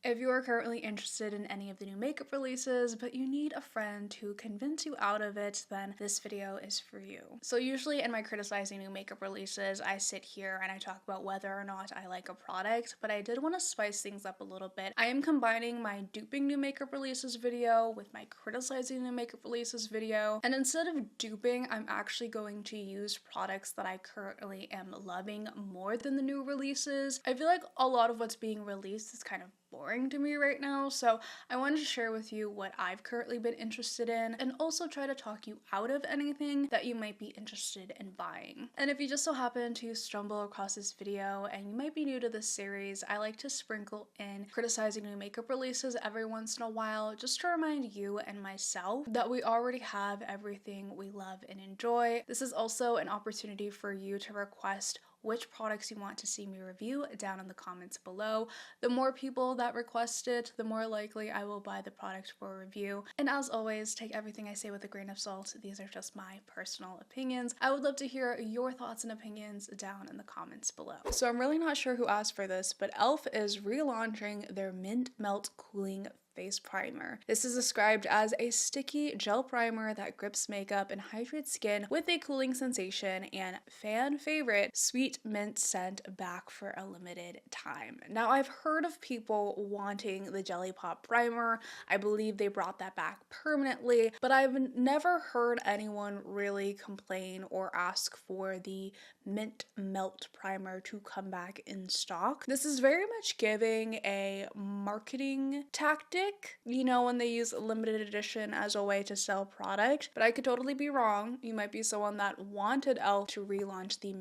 If you are currently interested in any of the new makeup releases, but you need a friend to convince you out of it, then this video is for you. So usually in my criticizing new makeup releases, I sit here and I talk about whether or not I like a product, but I did want to spice things up a little bit. I am combining my duping new makeup releases video with my criticizing new makeup releases video, and instead of duping, I'm actually going to use products that I currently am loving more than the new releases. I feel like a lot of what's being released is kind of boring to me right now, so I wanted to share with you what I've currently been interested in and also try to talk you out of anything that you might be interested in buying. And if you just so happen to stumble across this video and you might be new to this series, I like to sprinkle in criticizing new makeup releases every once in a while just to remind you and myself that we already have everything we love and enjoy. This is also an opportunity for you to request which products you want to see me review down in the comments below. The more people that request it, the more likely I will buy the product for review. And as always, take everything I say with a grain of salt. These are just my personal opinions. I would love to hear your thoughts and opinions down in the comments below. So I'm really not sure who asked for this, but e.l.f. is relaunching their Mint Melt Cooling Face Primer. This is described as a sticky gel primer that grips makeup and hydrates skin with a cooling sensation and fan favorite sweet mint scent back for a limited time. Now, I've heard of people wanting the Jelly Pop primer. I believe they brought that back permanently, but I've never heard anyone really complain or ask for the Mint Melt primer to come back in stock. This is very much giving a marketing tactic, you know, when they use a limited edition as a way to sell product, but I could totally be wrong. You might be someone that wanted e.l.f. to relaunch the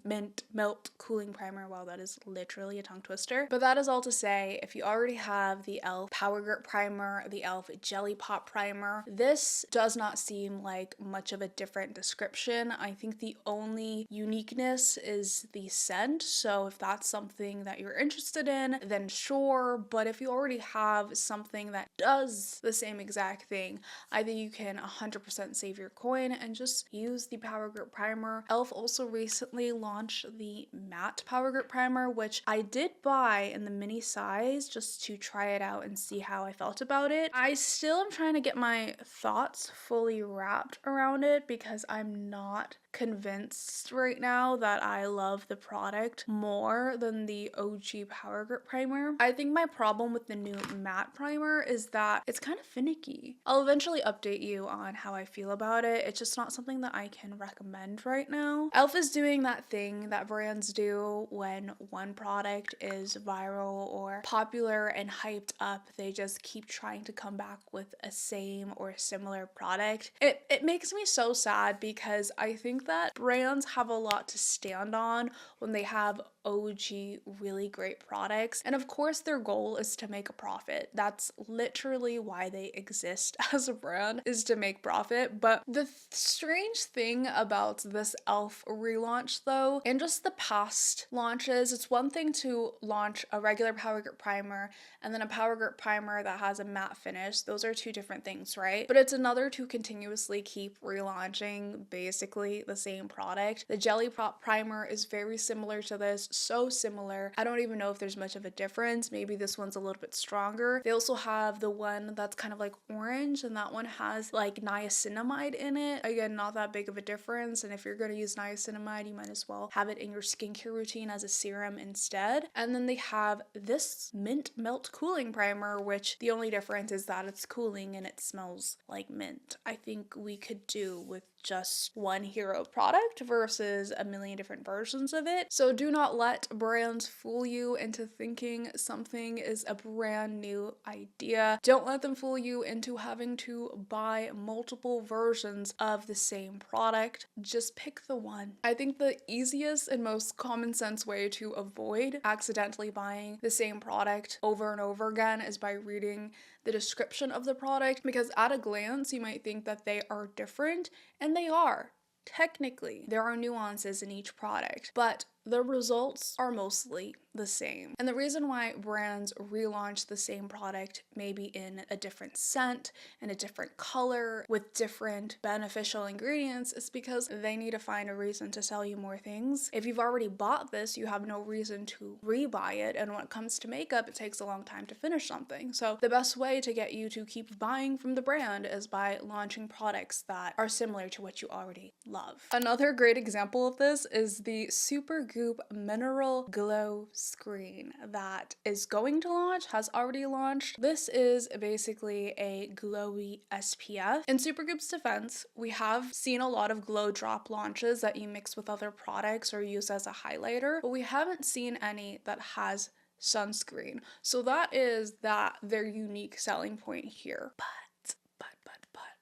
Mint Melt Cooling Primer. Wow, that is literally a tongue twister. But that is all to say, if you already have the e.l.f. Power Grip Primer, the e.l.f. Jelly Pop Primer, this does not seem like much of a different description. I think the only uniqueness is the scent, so if that's something that you're interested in, then sure, but if you already have something that does the same exact thing, I think you can 100% save your coin and just use the Power Grip Primer. e.l.f. also recently launched the Matte Power Grip Primer, which I did buy in the mini size just to try it out and see how I felt about it. I still am trying to get my thoughts fully wrapped around it because I'm not convinced right now that I love the product more than the OG Power Grip Primer. I think my problem with the new matte primer is that it's kind of finicky. I'll eventually update you on how I feel about it. It's just not something that I can recommend right now. e.l.f. is doing that thing that brands do when one product is viral or popular and hyped up. They just keep trying to come back with a same or similar product. It makes me so sad because I think that brands have a lot to stand on when they have OG really great products, and of course their goal is to make a profit. That's literally why they exist as a brand, is to make profit. But the strange thing about this e.l.f. relaunch though, and just the past launches, it's one thing to launch a regular Power Grip Primer and then a Power Grip Primer that has a matte finish. Those are two different things, right? But it's another to continuously keep relaunching basically the same product. The Jelly Pop Primer is very similar to this, so similar. I don't even know if there's much of a difference. Maybe this one's a little bit stronger. They also have the one that's kind of like orange, and that one has like niacinamide in it. Again, not that big of a difference, and if you're going to use niacinamide, you might as well have it in your skincare routine as a serum instead. And then they have this Mint Melt Cooling Primer, which the only difference is that it's cooling and it smells like mint. I think we could do with just one hero product versus a million different versions of it. So do not let brands fool you into thinking something is a brand new idea. Don't let them fool you into having to buy multiple versions of the same product. Just pick the one. I think the easiest and most common sense way to avoid accidentally buying the same product over and over again is by reading the description of the product, because at a glance you might think that they are different, and they are. Technically, there are nuances in each product, but the results are mostly the same. And the reason why brands relaunch the same product, maybe in a different scent, in a different color, with different beneficial ingredients, is because they need to find a reason to sell you more things. If you've already bought this, you have no reason to rebuy it. And when it comes to makeup, it takes a long time to finish something. So the best way to get you to keep buying from the brand is by launching products that are similar to what you already love. Another great example of this is the Supergoop Mineral Glow Screen that is going to launch, has already launched. This is basically a glowy SPF. In Supergoop's defense, we have seen a lot of glow drop launches that you mix with other products or use as a highlighter, but we haven't seen any that has sunscreen. So that is their unique selling point here. But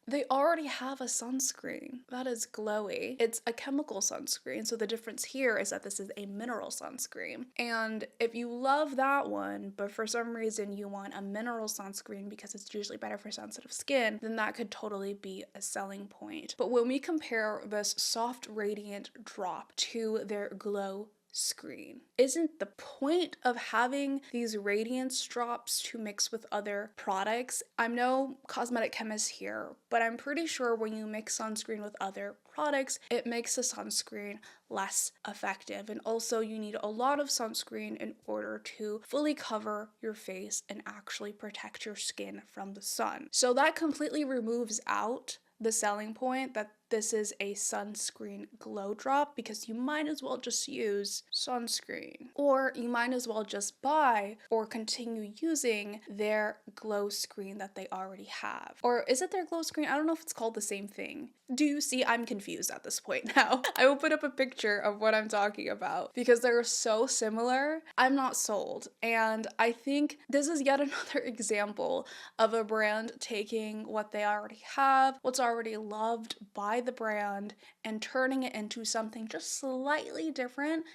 they already have a sunscreen that is glowy. It's a chemical sunscreen, so the difference here is that this is a mineral sunscreen. And if you love that one, but for some reason you want a mineral sunscreen because it's usually better for sensitive skin, then that could totally be a selling point. But when we compare this soft radiant drop to their glow screen, isn't the point of having these radiance drops to mix with other products? I'm no cosmetic chemist here, but I'm pretty sure when you mix sunscreen with other products, it makes the sunscreen less effective. And also you need a lot of sunscreen in order to fully cover your face and actually protect your skin from the sun. So that completely removes out the selling point that this is a sunscreen glow drop, because you might as well just use sunscreen, or you might as well just buy or continue using their glow screen that they already have. Or is it their glow screen? I don't know if it's called the same thing. Do you see? I'm confused at this point now. I will put up a picture of what I'm talking about because they're so similar. I'm not sold. And I think this is yet another example of a brand taking what they already have, what's already loved by the brand, and turning it into something just slightly different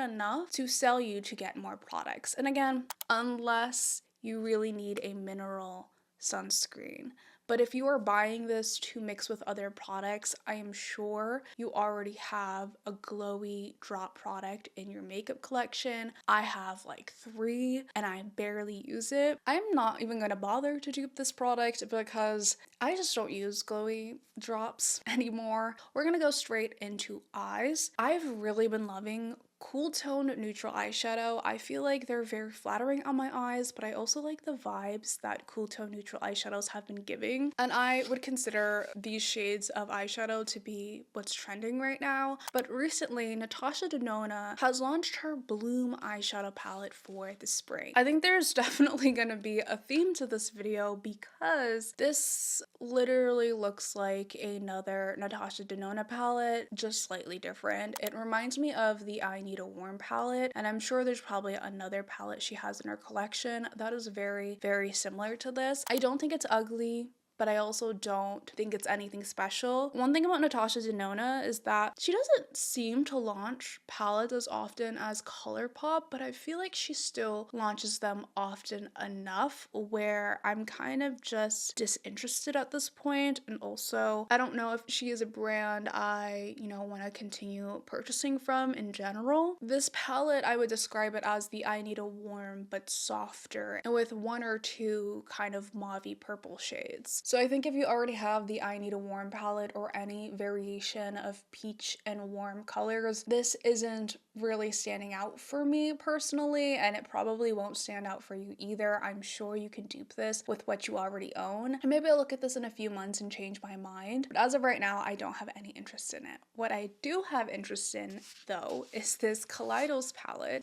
enough to sell you to get more products. And again, unless you really need a mineral sunscreen. But if you are buying this to mix with other products, I am sure you already have a glowy drop product in your makeup collection. I have like 3 and I barely use it. I'm not even going to bother to dupe this product because I just don't use glowy drops anymore. We're going to go straight into eyes. I've really been loving cool tone neutral eyeshadow. I feel like they're very flattering on my eyes, but I also like the vibes that cool tone neutral eyeshadows have been giving. And I would consider these shades of eyeshadow to be what's trending right now. But recently, Natasha Denona has launched her Bloom eyeshadow palette for the spring. I think there's definitely gonna be a theme to this video because this literally looks like another Natasha Denona palette, just slightly different. It reminds me of the I Need a Warm palette, and I'm sure there's probably another palette she has in her collection that is very, very similar to this. I don't think it's ugly, but I also don't think it's anything special. One thing about Natasha Denona is that she doesn't seem to launch palettes as often as ColourPop, but I feel like she still launches them often enough where I'm kind of just disinterested at this point. And also, I don't know if she is a brand I, want to continue purchasing from in general. This palette, I would describe it as the I Need a Warm but softer, and with 1 or 2 kind of mauvey purple shades. So I think if you already have the I Need a Warm palette or any variation of peach and warm colors, this isn't really standing out for me personally, and it probably won't stand out for you either. I'm sure you can dupe this with what you already own. And maybe I'll look at this in a few months and change my mind. But as of right now, I don't have any interest in it. What I do have interest in, though, is this Kaleidos palette.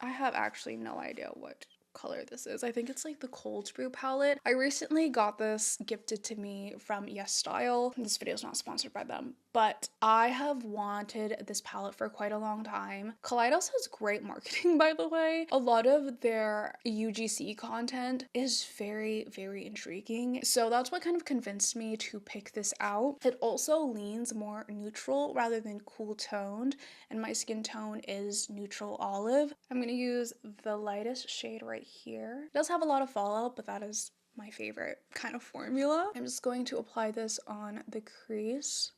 I have actually no idea what color this is. I think it's like the Cold Brew palette. I recently got this gifted to me from Yes Style. This video is not sponsored by them, but I have wanted this palette for quite a long time. Kaleidos has great marketing, by the way. A lot of their UGC content is very, very intriguing. So that's what kind of convinced me to pick this out. It also leans more neutral rather than cool toned, and my skin tone is neutral olive. I'm gonna use the lightest shade right here. It does have a lot of fallout, but that is my favorite kind of formula. I'm just going to apply this on the crease.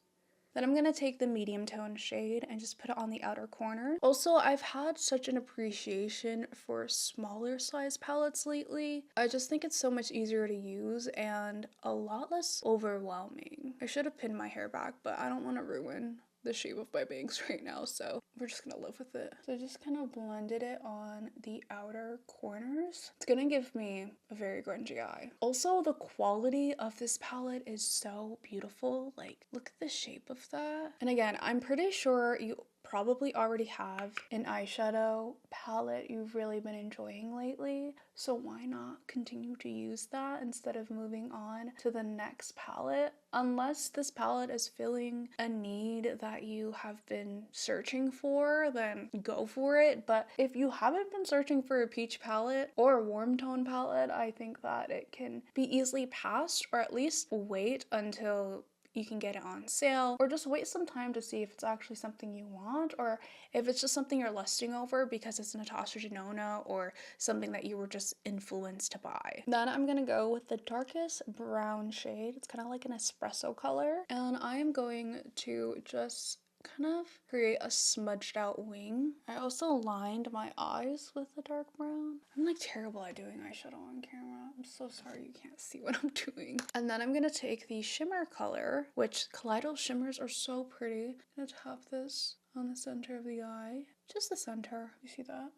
Then I'm gonna take the medium tone shade and just put it on the outer corner. Also, I've had such an appreciation for smaller size palettes lately. I just think it's so much easier to use and a lot less overwhelming. I should have pinned my hair back, but I don't want to ruin the shape of my bangs right now, so we're just gonna live with it. So I just kind of blended it on the outer corners. It's gonna give me a very grungy eye. Also, the quality of this palette is so beautiful. Like, look at the shape of that. And again, I'm pretty sure you probably already have an eyeshadow palette you've really been enjoying lately, so why not continue to use that instead of moving on to the next palette? Unless this palette is filling a need that you have been searching for, then go for it. But if you haven't been searching for a peach palette or a warm tone palette, I think that it can be easily passed, or at least wait until you can get it on sale, or just wait some time to see if it's actually something you want, or if it's just something you're lusting over because it's Natasha Denona or something that you were just influenced to buy. Then I'm gonna go with the darkest brown shade. It's kind of like an espresso color, and I am going to just kind of create a smudged out wing. I also lined my eyes with the dark brown. I'm like terrible at doing eyeshadow on camera. I'm so sorry you can't see what I'm doing. And then I'm gonna take the shimmer color, which colloidal shimmers are so pretty. I'm gonna tap this on the center of the eye. Just the center. You see that?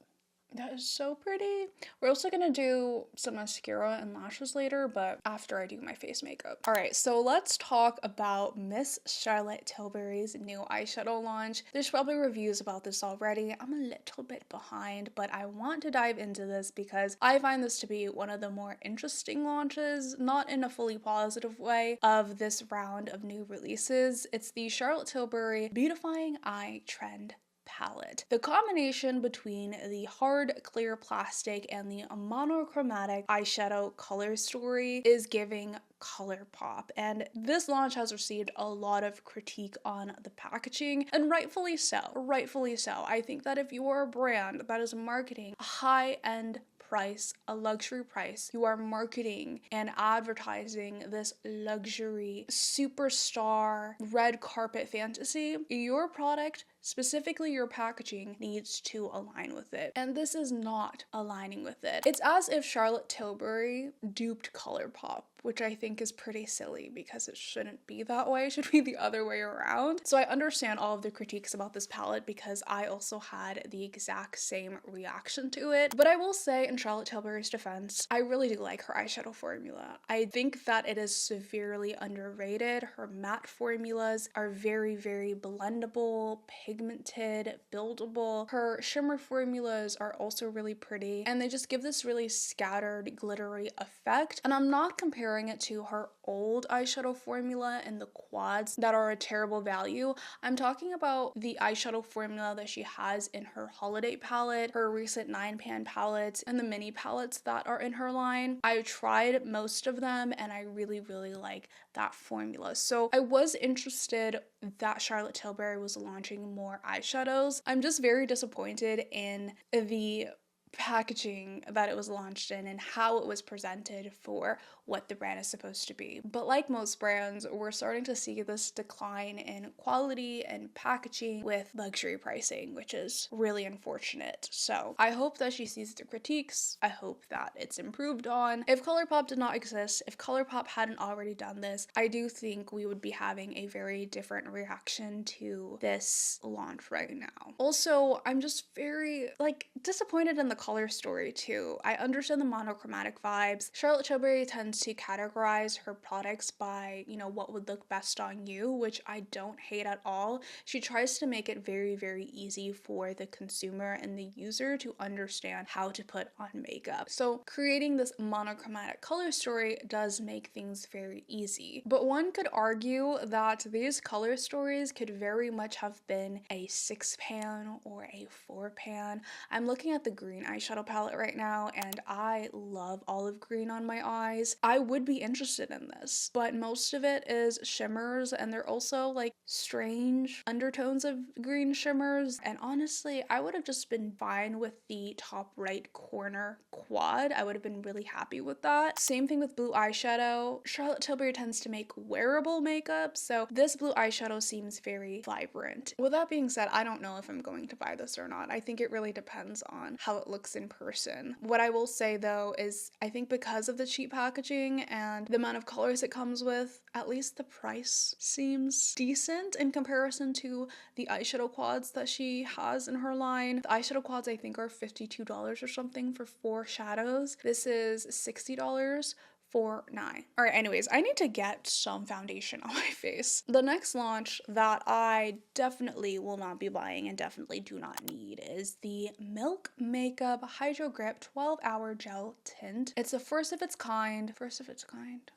That is so pretty. We're also gonna do some mascara and lashes later, but after I do my face makeup. All right, so let's talk about Miss Charlotte Tilbury's new eyeshadow launch. There's probably reviews about this already. I'm a little bit behind, but I want to dive into this because I find this to be one of the more interesting launches, not in a fully positive way, of this round of new releases. It's the Charlotte Tilbury Beautifying Eye Trend palette. The combination between the hard clear plastic and the monochromatic eyeshadow color story is giving color pop, and this launch has received a lot of critique on the packaging, and rightfully so. I think that if you are a brand that is marketing a high-end price, a luxury price, you are marketing and advertising this luxury superstar red carpet fantasy, your product, specifically your packaging, needs to align with it. And this is not aligning with it. It's as if Charlotte Tilbury duped ColourPop, which I think is pretty silly because it shouldn't be that way. It should be the other way around. So I understand all of the critiques about this palette because I also had the exact same reaction to it. But I will say, in Charlotte Tilbury's defense, I really do like her eyeshadow formula. I think that it is severely underrated. Her matte formulas are very, very blendable, pigmented, buildable. Her shimmer formulas are also really pretty, and they just give this really scattered, glittery effect. And I'm not comparing it to her old eyeshadow formula and the quads that are a terrible value. I'm talking about the eyeshadow formula that she has in her holiday palette, her recent 9-pan palettes, and the mini palettes that are in her line. I tried most of them and I really, really like that formula. So I was interested that Charlotte Tilbury was launching more eyeshadows. I'm just very disappointed in the packaging that it was launched in and how it was presented for what the brand is supposed to be. But like most brands, we're starting to see this decline in quality and packaging with luxury pricing, which is really unfortunate. So I hope that she sees the critiques. I hope that it's improved on. If ColourPop did not exist, if ColourPop hadn't already done this, I do think we would be having a very different reaction to this launch right now. Also, I'm just very disappointed in the color story too. I understand the monochromatic vibes. Charlotte Tilbury tends to categorize her products by, what would look best on you, which I don't hate at all. She tries to make it very, very easy for the consumer and the user to understand how to put on makeup. So creating this monochromatic color story does make things very easy. But one could argue that these color stories could very much have been a 6-pan or a 4-pan. I'm looking at the green eyeshadow palette right now, and I love olive green on my eyes. I would be interested in this, but most of it is shimmers, and they're also like strange undertones of green shimmers. And honestly, I would have just been fine with the top right corner quad. I would have been really happy with that. Same thing with blue eyeshadow. Charlotte Tilbury tends to make wearable makeup, so this blue eyeshadow seems very vibrant. With that being said, I don't know if I'm going to buy this or not. I think it really depends on how it looks in person. What I will say though is I think because of the cheap packaging and the amount of colors it comes with, at least the price seems decent in comparison to the eyeshadow quads that she has in her line. The eyeshadow quads I think are $52 or something for 4 shadows. This is $60 for 9. Alright, anyways, I need to get some foundation on my face. The next launch that I definitely will not be buying and definitely do not need is the Milk Makeup Hydrogrip 12-Hour Gel Tint. It's the first of its kind.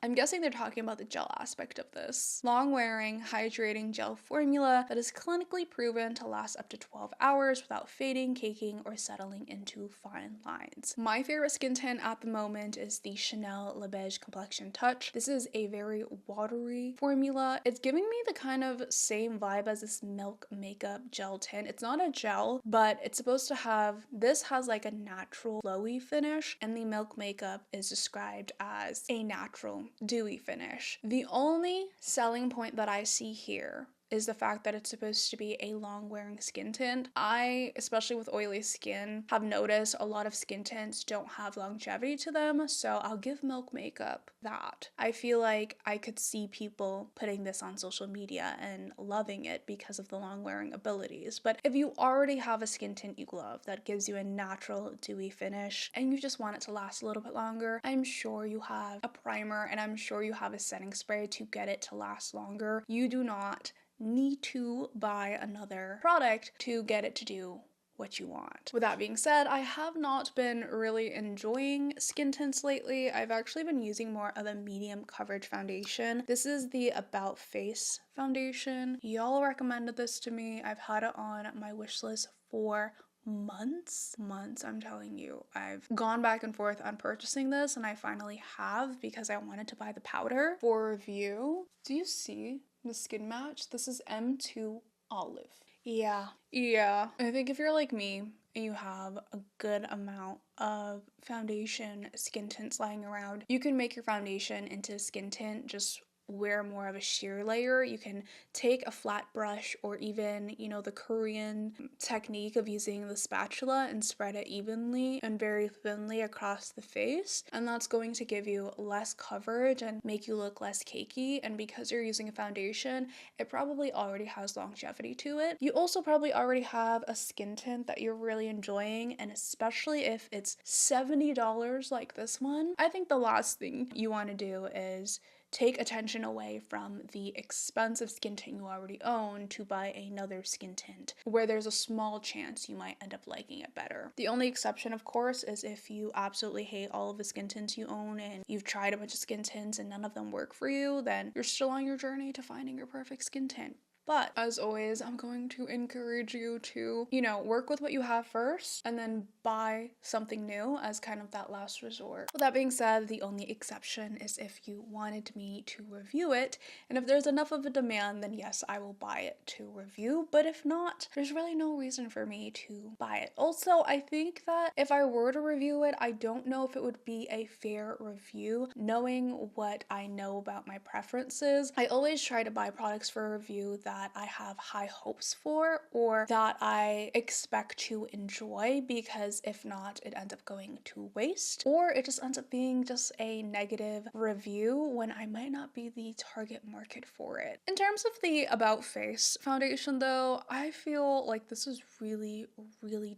I'm guessing they're talking about the gel aspect of this. Long-wearing, hydrating gel formula that is clinically proven to last up to 12 hours without fading, caking, or settling into fine lines. My favorite skin tint at the moment is the Chanel Le Beige Complexion Touch. This is a very watery formula. It's giving me the kind of same vibe as this Milk Makeup Gel Tint. It's not a gel, but it's supposed to have, this has like a natural glowy finish, and the Milk Makeup is described as a natural dewy finish. The only selling point that I see here is the fact that it's supposed to be a long-wearing skin tint. I, especially with oily skin, have noticed a lot of skin tints don't have longevity to them, so I'll give Milk Makeup that. I feel like I could see people putting this on social media and loving it because of the long-wearing abilities. But if you already have a skin tint you love that gives you a natural dewy finish and you just want it to last a little bit longer, I'm sure you have a primer and I'm sure you have a setting spray to get it to last longer. You do not need to buy another product to get it to do what you want. With that being said, I have not been really enjoying skin tints lately. I've actually been using more of a medium coverage foundation. This is the About Face foundation. Y'all recommended this to me. I've had it on my wish list for months, I'm telling you. I've gone back and forth on purchasing this, and I finally have because I wanted to buy the powder for review. Do you see the skin match? This is M2 Olive. Yeah. I think if you're like me and you have a good amount of foundation skin tints lying around, you can make your foundation into a skin tint. Just wear more of a sheer layer. You can take a flat brush or even, you know, the Korean technique of using the spatula and spread it evenly and very thinly across the face, and that's going to give you less coverage and make you look less cakey. And because you're using a foundation, it probably already has longevity to it. You also probably already have a skin tint that you're really enjoying, and especially if it's $70 like this one, I think the last thing you want to do is take attention away from the expensive skin tint you already own to buy another skin tint where there's a small chance you might end up liking it better. The only exception, of course, is if you absolutely hate all of the skin tints you own and you've tried a bunch of skin tints and none of them work for you, then you're still on your journey to finding your perfect skin tint. But as always, I'm going to encourage you to, you know, work with what you have first and then buy something new as kind of that last resort. With that being said, the only exception is if you wanted me to review it, and if there's enough of a demand, then yes, I will buy it to review, but if not, there's really no reason for me to buy it. Also, I think that if I were to review it, I don't know if it would be a fair review. Knowing what I know about my preferences, I always try to buy products for a review that I have high hopes for or that I expect to enjoy, because if not, it ends up going to waste, or it just ends up being just a negative review when I might not be the target market for it. In terms of the About Face foundation though, I feel like this is really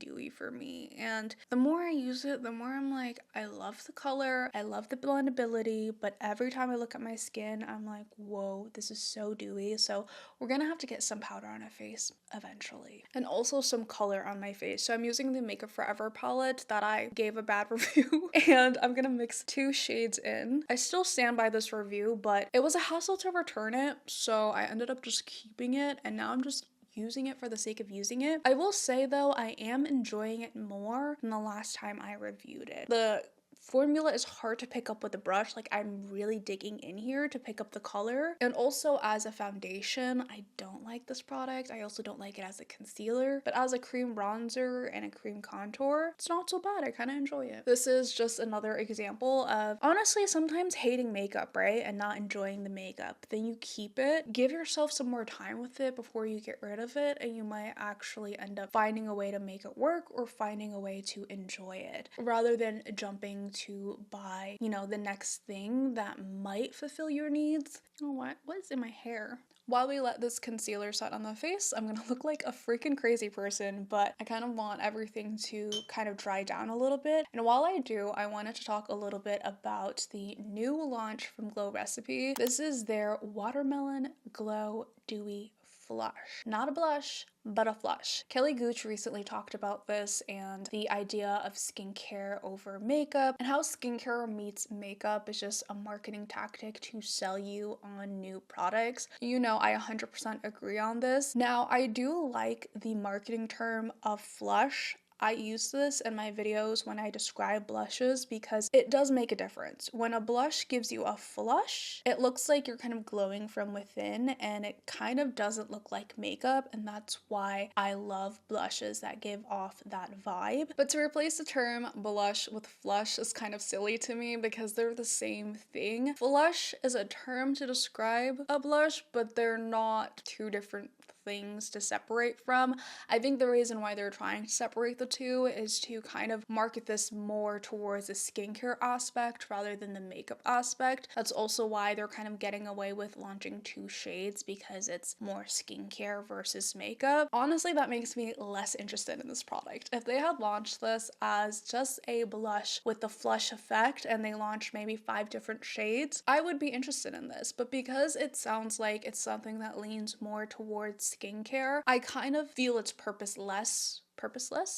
dewy for me, and the more I use it, the more I'm like, I love the color, I love the blendability, but every time I look at my skin, I'm like, whoa, this is so dewy. So we're gonna have to get some powder on my face eventually, and also some color on my face. So I'm using the Makeup Forever palette that I gave a bad review, and I'm gonna mix 2 shades in. I still stand by this review, but it was a hassle to return it, so I ended up just keeping it, and now I'm just using it for the sake of using it. I will say though, I am enjoying it more than the last time I reviewed it. The formula is hard to pick up with a brush. Like, I'm really digging in here to pick up the color. And also as a foundation, I don't like this product. I also don't like it as a concealer, but as a cream bronzer and a cream contour, it's not so bad. I kind of enjoy it. This is just another example of honestly sometimes hating makeup, right? And not enjoying the makeup. Then you keep it, give yourself some more time with it before you get rid of it, and you might actually end up finding a way to make it work or finding a way to enjoy it rather than jumping to buy, you know, the next thing that might fulfill your needs. Oh, what is in my hair? While we let this concealer set on the face, I'm gonna look like a freaking crazy person, but I kind of want everything to kind of dry down a little bit. And while I do, I wanted to talk a little bit about the new launch from Glow Recipe. This is their Watermelon Glow Dewy Flush. Not a blush, but a flush. Kelly Gooch recently talked about this and the idea of skincare over makeup and how skincare meets makeup is just a marketing tactic to sell you on new products. You know, I 100% agree on this. Now, I do like the marketing term of flush. I use this in my videos when I describe blushes because it does make a difference. When a blush gives you a flush, it looks like you're kind of glowing from within and it kind of doesn't look like makeup, and that's why I love blushes that give off that vibe. But to replace the term blush with flush is kind of silly to me because they're the same thing. Flush is a term to describe a blush, but they're not two different things to separate from. I think the reason why they're trying to separate the two is to kind of market this more towards the skincare aspect rather than the makeup aspect. That's also why they're kind of getting away with launching two shades, because it's more skincare versus makeup. Honestly, that makes me less interested in this product. If they had launched this as just a blush with the flush effect and they launched maybe 5 different shades, I would be interested in this. But because it sounds like it's something that leans more towards skincare, I kind of feel it's purposeless.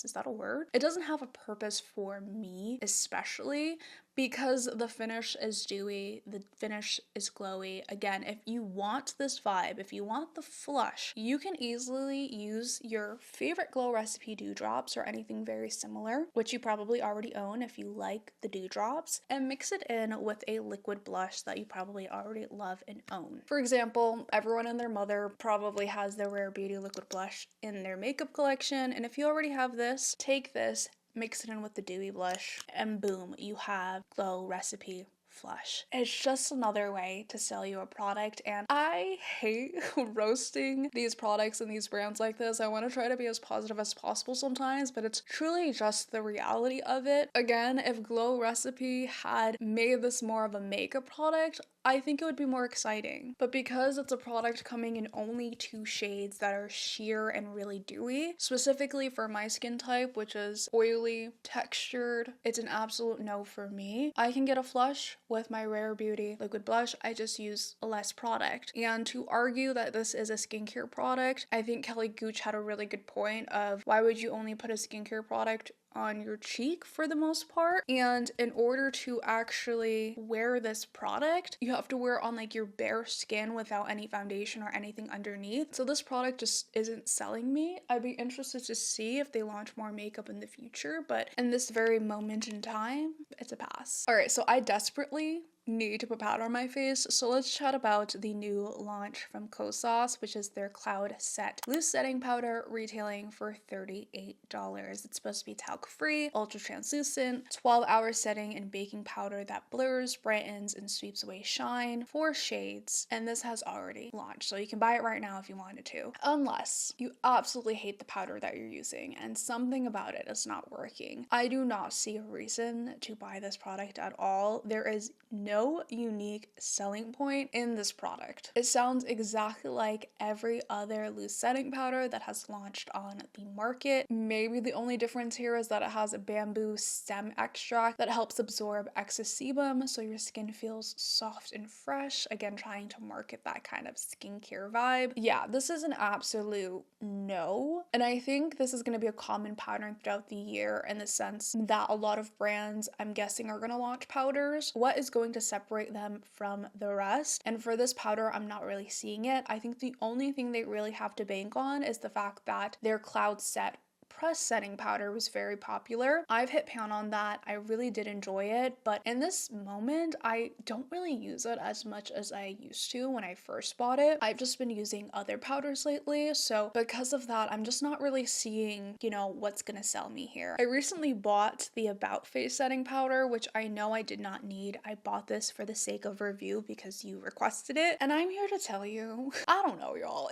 Is that a word? It doesn't have a purpose for me, especially because the finish is dewy, the finish is glowy. Again, if you want this vibe, if you want the flush, you can easily use your favorite Glow Recipe dewdrops or anything very similar, which you probably already own if you like the dewdrops, and mix it in with a liquid blush that you probably already love and own. For example, everyone and their mother probably has their Rare Beauty liquid blush in their makeup collection, and if you already have this, take this, mix it in with the dewy blush, and boom, you have Glow Recipe Flush. It's just another way to sell you a product, and I hate roasting these products and these brands like this. I want to try to be as positive as possible sometimes, but it's truly just the reality of it. Again, if Glow Recipe had made this more of a makeup product, I think it would be more exciting. But because it's a product coming in only 2 shades that are sheer and really dewy, specifically for my skin type, which is oily, textured, it's an absolute no for me. I can get a flush with my Rare Beauty liquid blush. I just use less product. And to argue that this is a skincare product, I think Kelly Gooch had a really good point of why would you only put a skincare product on your cheek for the most part? And in order to actually wear this product, you have to wear it on like your bare skin without any foundation or anything underneath. So this product just isn't selling me. I'd be interested to see if they launch more makeup in the future, but in this very moment in time, it's a pass. All right, so I desperately need to put powder on my face, so let's chat about the new launch from Kosas, which is their Cloud Set Loose Setting Powder, retailing for $38. It's supposed to be talc free, ultra translucent, 12-hour setting and baking powder that blurs, brightens, and sweeps away shine. 4 shades, and this has already launched, so you can buy it right now if you wanted to, unless you absolutely hate the powder that you're using and something about it is not working. I do not see a reason to buy this product at all. There is no unique selling point in this product. It sounds exactly like every other loose setting powder that has launched on the market. Maybe the only difference here is that it has a bamboo stem extract that helps absorb excess sebum so your skin feels soft and fresh. Again, trying to market that kind of skincare vibe. Yeah, this is an absolute no. And I think this is going to be a common pattern throughout the year in the sense that a lot of brands, I'm guessing, are going to launch powders. What is going to separate them from the rest. And for this powder, I'm not really seeing it. I think the only thing they really have to bank on is the fact that their Cloud Set press setting powder was very popular. I've hit pan on that. I really did enjoy it, but in this moment, I don't really use it as much as I used to when I first bought it. I've just been using other powders lately, so because of that, I'm just not really seeing, you know, what's gonna sell me here. I recently bought the About Face setting powder, which I know I did not need. I bought this for the sake of review because you requested it, and I'm here to tell you, I don't know, y'all.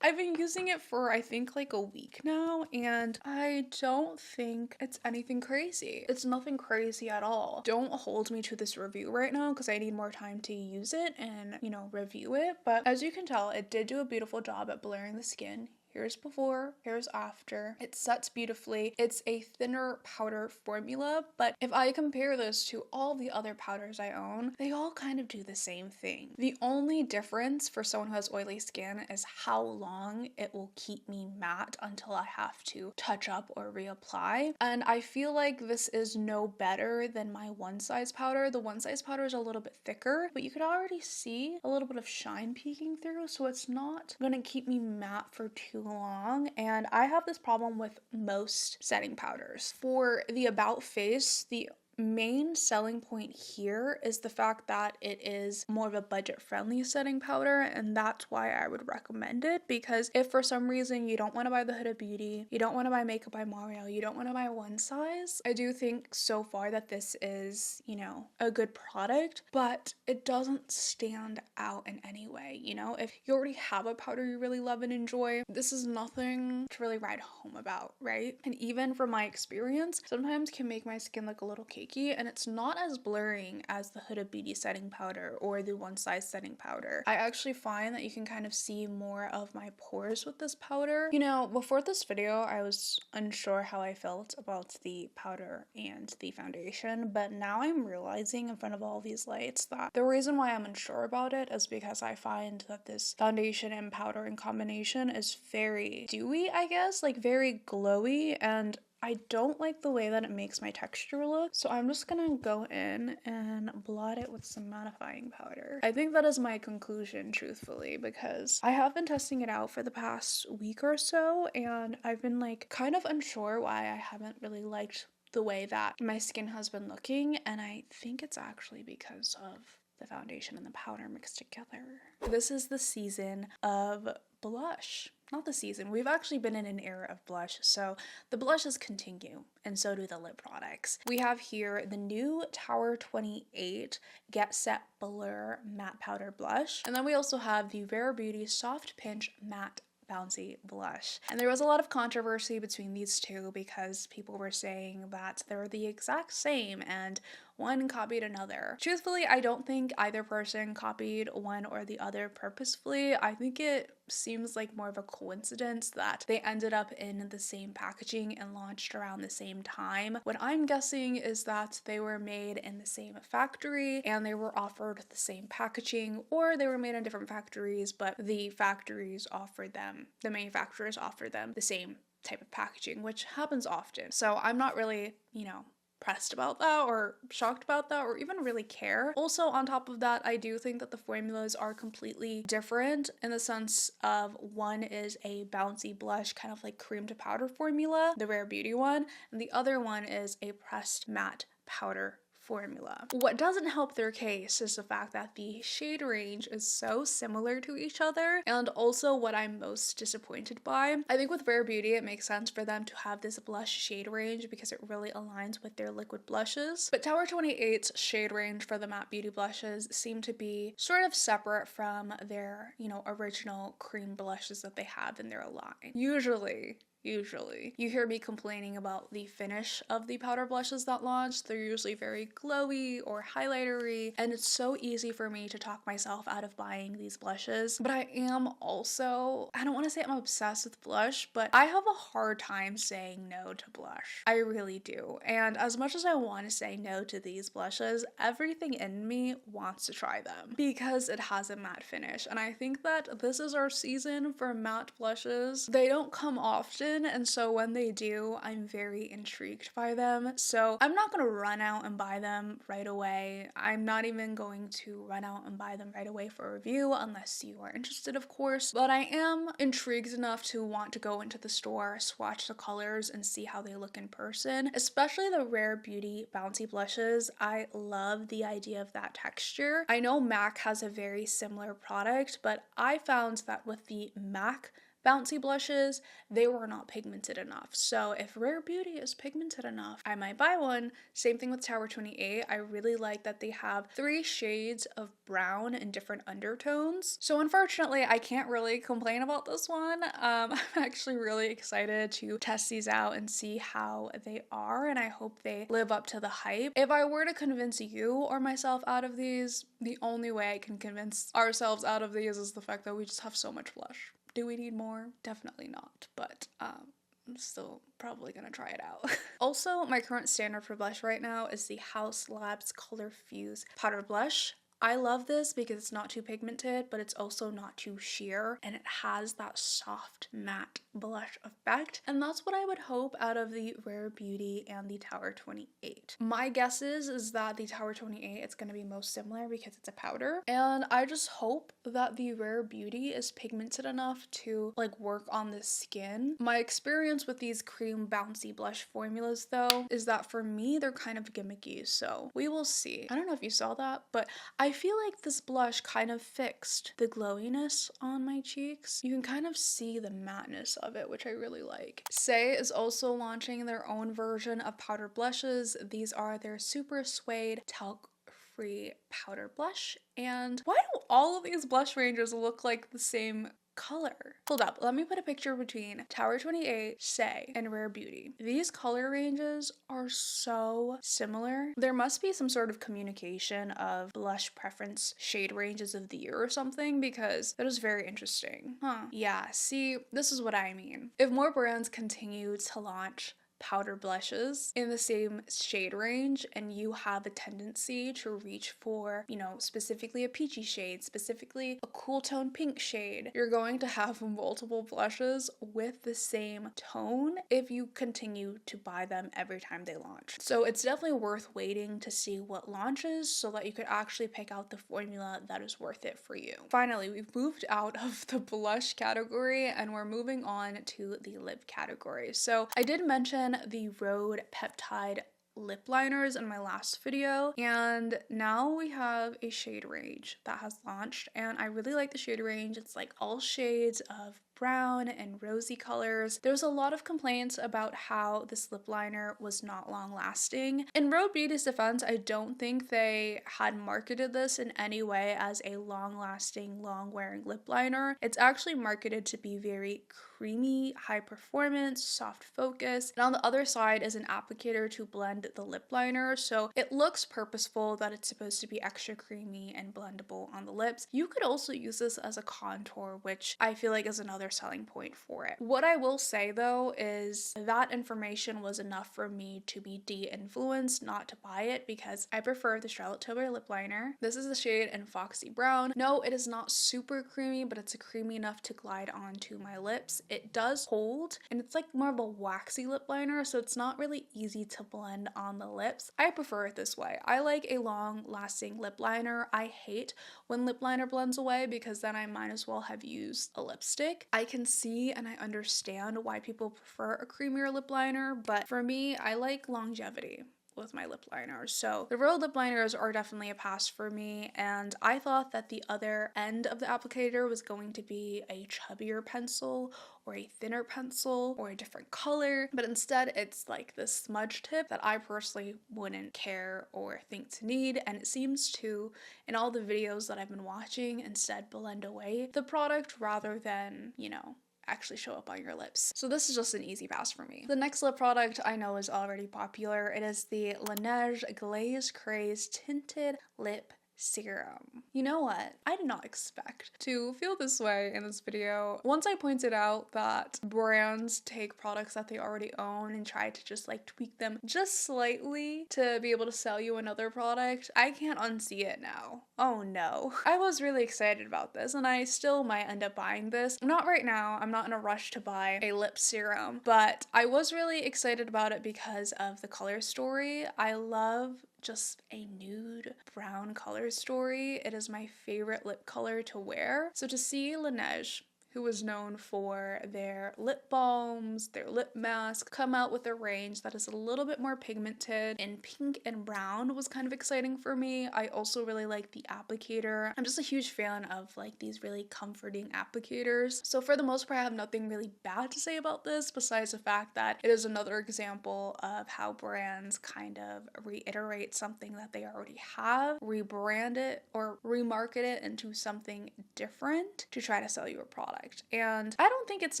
I've been using it for I think like a week now, and I don't think it's anything crazy. It's nothing crazy at all. Don't hold me to this review right now because I need more time to use it and, you know, review it. But as you can tell, it did do a beautiful job at blurring the skin. Here's before, here's after. It sets beautifully. It's a thinner powder formula, but if I compare this to all the other powders I own, they all kind of do the same thing. The only difference for someone who has oily skin is how long it will keep me matte until I have to touch up or reapply. And I feel like this is no better than my One Size powder. The One Size powder is a little bit thicker, but you could already see a little bit of shine peeking through, so it's not gonna keep me matte for too long. And I have this problem with most setting powders. For the About Face, the main selling point here is the fact that it is more of a budget-friendly setting powder, and that's why I would recommend it. Because if for some reason you don't want to buy the Huda Beauty, you don't want to buy Makeup by Mario, you don't want to buy One Size, I do think so far that this is, you know, a good product, but it doesn't stand out in any way. You know, if you already have a powder you really love and enjoy, this is nothing to really write home about, right? And even from my experience, sometimes can make my skin look a little cakey, and it's not as blurring as the Huda Beauty setting powder or the One Size setting powder. I actually find that you can kind of see more of my pores with this powder. You know, before this video, I was unsure how I felt about the powder and the foundation, but now I'm realizing in front of all these lights that the reason why I'm unsure about it is because I find that this foundation and powder in combination is very dewy, I guess, like very glowy, and I don't like the way that it makes my texture look, so I'm just gonna go in and blot it with some mattifying powder. I think that is my conclusion, truthfully, because I have been testing it out for the past week or so, and I've been like kind of unsure why I haven't really liked the way that my skin has been looking, and I think it's actually because of the foundation and the powder mixed together. This is the season of blush. Not the season. We've actually been in an era of blush, so the blushes continue, and so do the lip products. We have here the new Tower 28 Get Set Blur Matte Powder Blush, and then we also have the Rare Beauty Soft Pinch Matte Bouncy Blush. And there was a lot of controversy between these two because people were saying that they're the exact same and one copied another. Truthfully, I don't think either person copied one or the other purposefully. I think it seems like more of a coincidence that they ended up in the same packaging and launched around the same time. What I'm guessing is that they were made in the same factory and they were offered the same packaging, or they were made in different factories, but the manufacturers offered them the same type of packaging, which happens often. So I'm not really, you know, pressed about that or shocked about that or even really care. Also, on top of that, I do think that the formulas are completely different in the sense of one is a bouncy blush, kind of like cream to powder formula, the Rare Beauty one, and the other one is a pressed matte powder formula. What doesn't help their case is the fact that the shade range is so similar to each other, and also what I'm most disappointed by. I think with Rare Beauty it makes sense for them to have this blush shade range because it really aligns with their liquid blushes, but Tower 28's shade range for the matte beauty blushes seem to be sort of separate from their, you know, original cream blushes that they have in their line. Usually. You hear me complaining about the finish of the powder blushes that launch. They're usually very glowy or highlightery, and it's so easy for me to talk myself out of buying these blushes. But I am also, I don't want to say I'm obsessed with blush, but I have a hard time saying no to blush. I really do. And as much as I want to say no to these blushes, everything in me wants to try them because it has a matte finish. And I think that this is our season for matte blushes. They don't come often, person, and so when they do, I'm very intrigued by them. So I'm not gonna run out and buy them right away. I'm not even going to run out and buy them right away for a review unless you are interested, of course, but I am intrigued enough to want to go into the store, swatch the colors, and see how they look in person, especially the Rare Beauty Bouncy blushes. I love the idea of that texture. I know MAC has a very similar product, but I found that with the MAC bouncy blushes, they were not pigmented enough. So if Rare Beauty is pigmented enough, I might buy one. Same thing with Tower 28. I really like that they have 3 shades of brown in different undertones. So unfortunately, I can't really complain about this one. I'm actually really excited to test these out and see how they are, and I hope they live up to the hype. If I were to convince you or myself out of these, the only way I can convince ourselves out of these is the fact that we just have so much blush. Do we need more? Definitely not, but I'm still probably gonna try it out. Also, my current standard for blush right now is the Haus Labs Color Fuse Powder Blush. I love this because it's not too pigmented, but it's also not too sheer, and it has that soft matte blush effect, and that's what I would hope out of the Rare Beauty and the Tower 28. My guess is that the Tower 28 is going to be most similar because it's a powder, and I just hope that the Rare Beauty is pigmented enough to like work on the skin. My experience with these cream bouncy blush formulas though is that for me they're kind of gimmicky, so we will see. I don't know if you saw that, but I feel like this blush kind of fixed the glowiness on my cheeks. You can kind of see the matteness of it, which I really like. Saie is also launching their own version of powder blushes. These are their Super Suede Talc Free Powder Blush. And why do all of these blush ranges look like the same color? Hold up, let me put a picture between Tower 28, Saie, and Rare Beauty. These color ranges are so similar. There must be some sort of communication of blush preference shade ranges of the year or something, because that is very interesting. Yeah, see, this is what I mean. If more brands continue to launch powder blushes in the same shade range and you have a tendency to reach for, you know, specifically a peachy shade, specifically a cool tone pink shade, you're going to have multiple blushes with the same tone if you continue to buy them every time they launch. So it's definitely worth waiting to see what launches so that you could actually pick out the formula that is worth it for you. Finally, we've moved out of the blush category and we're moving on to the lip category. So I did mention the Rhode peptide lip liners in my last video, and now we have a shade range that has launched, and I really like the shade range. It's like all shades of brown and rosy colors. There's a lot of complaints about how this lip liner was not long lasting. In Rhode Beauty's defense, I don't think they had marketed this in any way as a long lasting, long wearing lip liner. It's actually marketed to be very creamy, high performance, soft focus, and on the other side is an applicator to blend the lip liner, so it looks purposeful that it's supposed to be extra creamy and blendable on the lips. You could also use this as a contour, which I feel like is another selling point for it. What I will say though is that information was enough for me to be de-influenced not to buy it, because I prefer the Charlotte Tilbury lip liner. This is the shade in Foxy Brown. No, it is not super creamy, but it's creamy enough to glide onto my lips. It does hold, and it's like more of a waxy lip liner, so it's not really easy to blend on the lips. I prefer it this way. I like a long lasting lip liner. I hate when lip liner blends away because then I might as well have used a lipstick. I can see and I understand why people prefer a creamier lip liner, but for me, I like longevity with my lip liners. So the Rhode lip liners are definitely a pass for me, and I thought that the other end of the applicator was going to be a chubbier pencil or a thinner pencil or a different color, but instead it's like this smudge tip that I personally wouldn't care or think to need, and it seems to, in all the videos that I've been watching, instead blend away the product rather than, you know, actually show up on your lips. So this is just an easy pass for me. The next lip product I know is already popular. It is the Laneige Glaze Craze Tinted Lip serum. You know what? I did not expect to feel this way in this video. Once I pointed out that brands take products that they already own and try to just like tweak them just slightly to be able to sell you another product, I can't unsee it now. Oh no. I was really excited about this and I still might end up buying this. Not right now. I'm not in a rush to buy a lip serum, but I was really excited about it because of the color story. I love just a nude brown color story. It is my favorite lip color to wear. So to see Laneige, who is known for their lip balms, their lip mask, come out with a range that is a little bit more pigmented in pink and brown was kind of exciting for me. I also really like the applicator. I'm just a huge fan of like these really comforting applicators. So for the most part, I have nothing really bad to say about this besides the fact that it is another example of how brands kind of reiterate something that they already have, rebrand it or remarket it into something different to try to sell you a product. And I don't think it's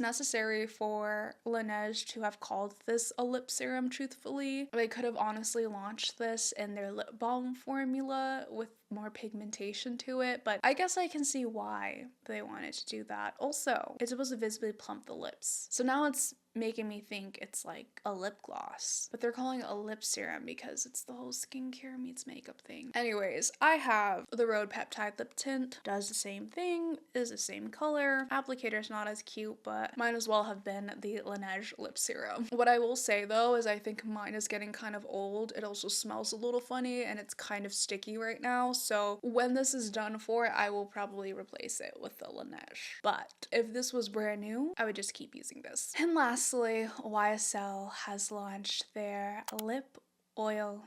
necessary for Laneige to have called this a lip serum, truthfully. They could have honestly launched this in their lip balm formula with more pigmentation to it, but I guess I can see why they wanted to do that. Also, it's supposed to visibly plump the lips. So now it's making me think it's like a lip gloss, but they're calling it a lip serum because it's the whole skincare meets makeup thing. Anyways, I have the Rhode Peptide Lip Tint. Does the same thing, is the same color. Applicator's not as cute, but might as well have been the Laneige lip serum. What I will say though is I think mine is getting kind of old. It also smells a little funny and it's kind of sticky right now. So when this is done for, I will probably replace it with the Laneige. But if this was brand new, I would just keep using this. And lastly, YSL has launched their lip oil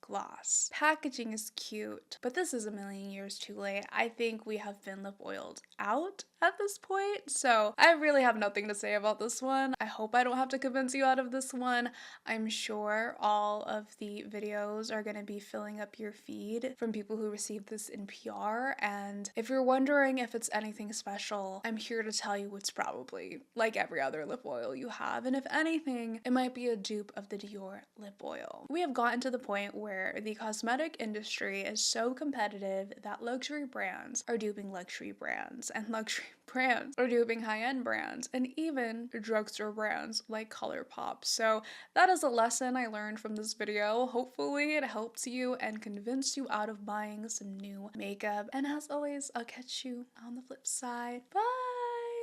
gloss. Packaging is cute, but this is a million years too late. I think we have been lip oiled out at this point, so I really have nothing to say about this one. I hope I don't have to convince you out of this one. I'm sure all of the videos are going to be filling up your feed from people who received this in PR, and if you're wondering if it's anything special, I'm here to tell you it's probably like every other lip oil you have, and if anything, it might be a dupe of the Dior lip oil. We have gotten to the point where the cosmetic industry is so competitive that luxury brands are duping luxury brands, and luxury brands are duping high-end brands, and even drugstore brands like ColourPop. So that is a lesson I learned from this video. Hopefully it helps you and convinced you out of buying some new makeup. And as always, I'll catch you on the flip side. Bye!